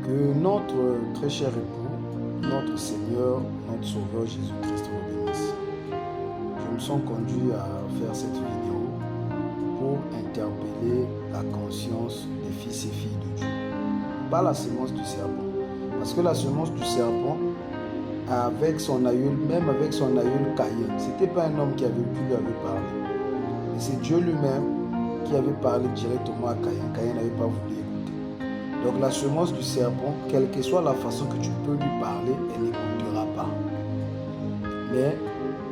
Que notre très cher époux, notre Seigneur, notre Sauveur Jésus-Christ vous bénisse. Je me sens conduit à faire cette vidéo pour interpeller la conscience des fils et filles de Dieu. Pas la semence du serpent. Parce que la semence du serpent, avec son aïeul, même avec son aïeul Caïn, ce n'était pas un homme qui lui avait parlé. Mais c'est Dieu lui-même qui avait parlé directement à Caïn. Caïn n'avait pas voulu écouter. Donc la semence du serpent, quelle que soit la façon que tu peux lui parler, elle n'écoutera pas. Mais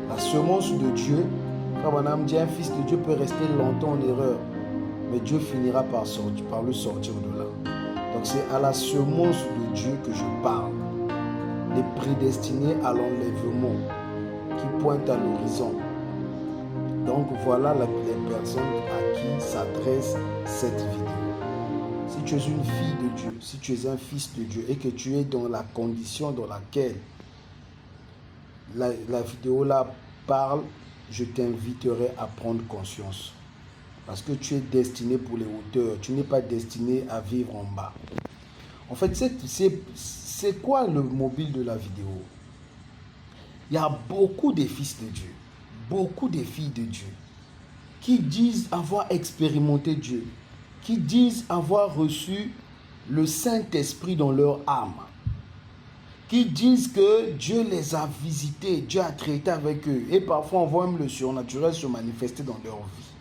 la semence de Dieu, Abraham dit, un fils de Dieu peut rester longtemps en erreur, mais Dieu finira par le sortir de là. Donc c'est à la semence de Dieu que je parle, les prédestinés à l'enlèvement qui pointent à l'horizon. Donc voilà les personnes à qui s'adresse cette vidéo. Si tu es une fille de Dieu, si tu es un fils de Dieu et que tu es dans la condition dans laquelle la vidéo là parle, je t'inviterai à prendre conscience. Parce que tu es destiné pour les hauteurs, tu n'es pas destiné à vivre en bas. En fait, c'est quoi le mobile de la vidéo? Il y a beaucoup de fils de Dieu, beaucoup de filles de Dieu qui disent avoir expérimenté Dieu, qui disent avoir reçu le Saint-Esprit dans leur âme, qui disent que Dieu les a visités, Dieu a traité avec eux, et parfois on voit même le surnaturel se manifester dans leur vie.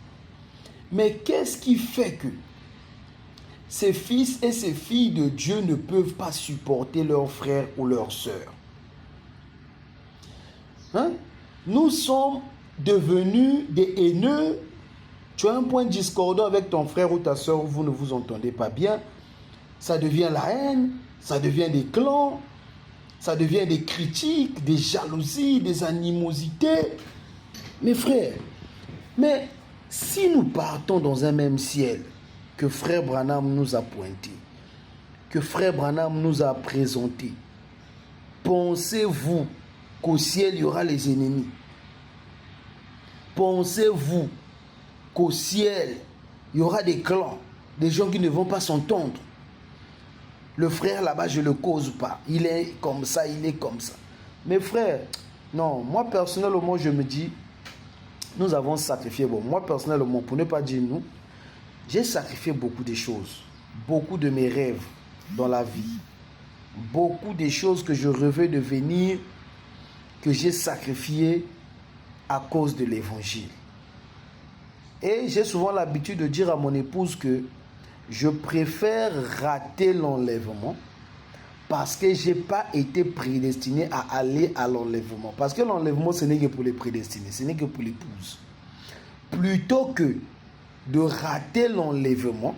Mais qu'est-ce qui fait que ces fils et ces filles de Dieu ne peuvent pas supporter leurs frères ou leurs sœurs? Nous sommes devenus des haineux. Tu as un point discordant avec ton frère ou ta soeur, vous ne vous entendez pas bien. Ça devient la haine, ça devient des clans, ça devient des critiques, des jalousies, des animosités. Mes frères, mais si nous partons dans un même ciel que frère Branham nous a pointé, que frère Branham nous a présenté, pensez-vous qu'au ciel il y aura les ennemis? Pensez-vous qu'au ciel, il y aura des clans, des gens qui ne vont pas s'entendre? Le frère là-bas, je ne le cause pas. Il est comme ça, il est comme ça. Mes frères, non, moi personnellement, je me dis, nous avons sacrifié. Bon, moi personnellement, pour ne pas dire nous, j'ai sacrifié beaucoup de choses. Beaucoup de mes rêves dans la vie. Beaucoup de choses que je rêvais devenir, que j'ai sacrifié à cause de l'évangile. Et j'ai souvent l'habitude de dire à mon épouse que je préfère rater l'enlèvement parce que je n'ai pas été prédestiné à aller à l'enlèvement. Parce que l'enlèvement, ce n'est que pour les prédestinés, ce n'est que pour l'épouse. Plutôt que de rater l'enlèvement,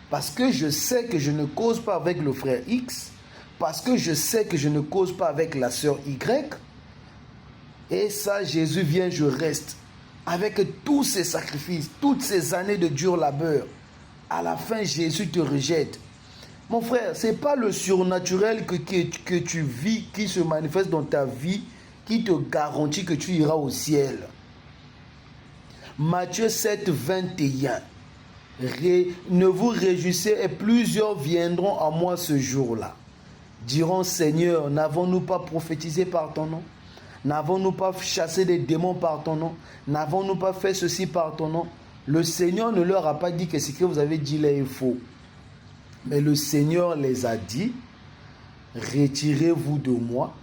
parce que je sais que je ne cause pas avec le frère X, parce que je sais que je ne cause pas avec la sœur Y, et ça, Jésus vient, je reste. Avec tous ces sacrifices, toutes ces années de dur labeur, à la fin, Jésus te rejette. Mon frère, ce n'est pas le surnaturel que tu vis, qui se manifeste dans ta vie, qui te garantit que tu iras au ciel. Matthieu 7, 21. Ne vous réjouissez et plusieurs viendront à moi ce jour-là. Diront, Seigneur, n'avons-nous pas prophétisé par ton nom? N'avons-nous pas chassé des démons par ton nom? N'avons-nous pas fait ceci par ton nom? Le Seigneur ne leur a pas dit que ce que vous avez dit là est faux. Mais le Seigneur les a dit, retirez-vous de moi,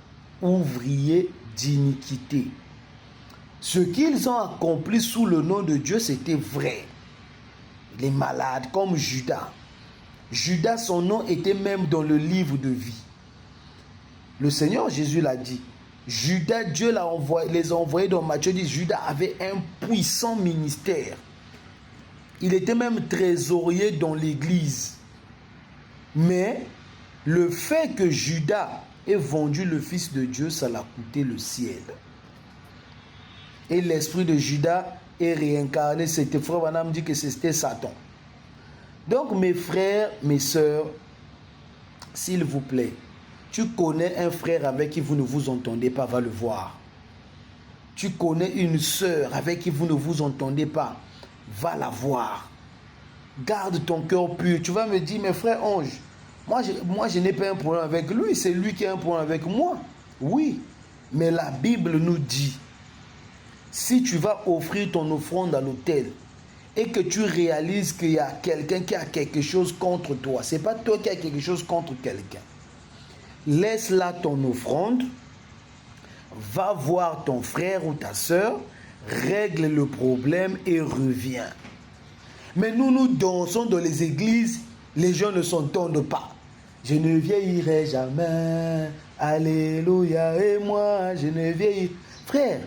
ouvriers d'iniquité. Ce qu'ils ont accompli sous le nom de Dieu, c'était vrai. Les malades, comme Judas. Judas, son nom était même dans le livre de vie. Le Seigneur Jésus l'a dit. Judas, Dieu les a envoyés dans Matthieu 10. Judas avait un puissant ministère. Il était même trésorier dans l'église. Mais le fait que Judas ait vendu le Fils de Dieu, ça l'a coûté le ciel. Et l'esprit de Judas est réincarné. C'était frère Branham dit que c'était Satan. Donc mes frères, mes sœurs, s'il vous plaît, tu connais un frère avec qui vous ne vous entendez pas, va le voir. Tu connais une sœur avec qui vous ne vous entendez pas, va la voir. Garde ton cœur pur. Tu vas me dire, mes frères anges, Moi, je n'ai pas un problème avec lui, c'est lui qui a un problème avec moi. Oui, mais la Bible nous dit, si tu vas offrir ton offrande à l'autel et que tu réalises qu'il y a quelqu'un qui a quelque chose contre toi, ce n'est pas toi qui as quelque chose contre quelqu'un. Laisse là ton offrande, va voir ton frère ou ta soeur, règle le problème et reviens. Mais nous dansons dans les églises, les gens ne s'entendent pas. Je ne vieillirai jamais, alléluia, et moi, je ne vieillirai. Frère,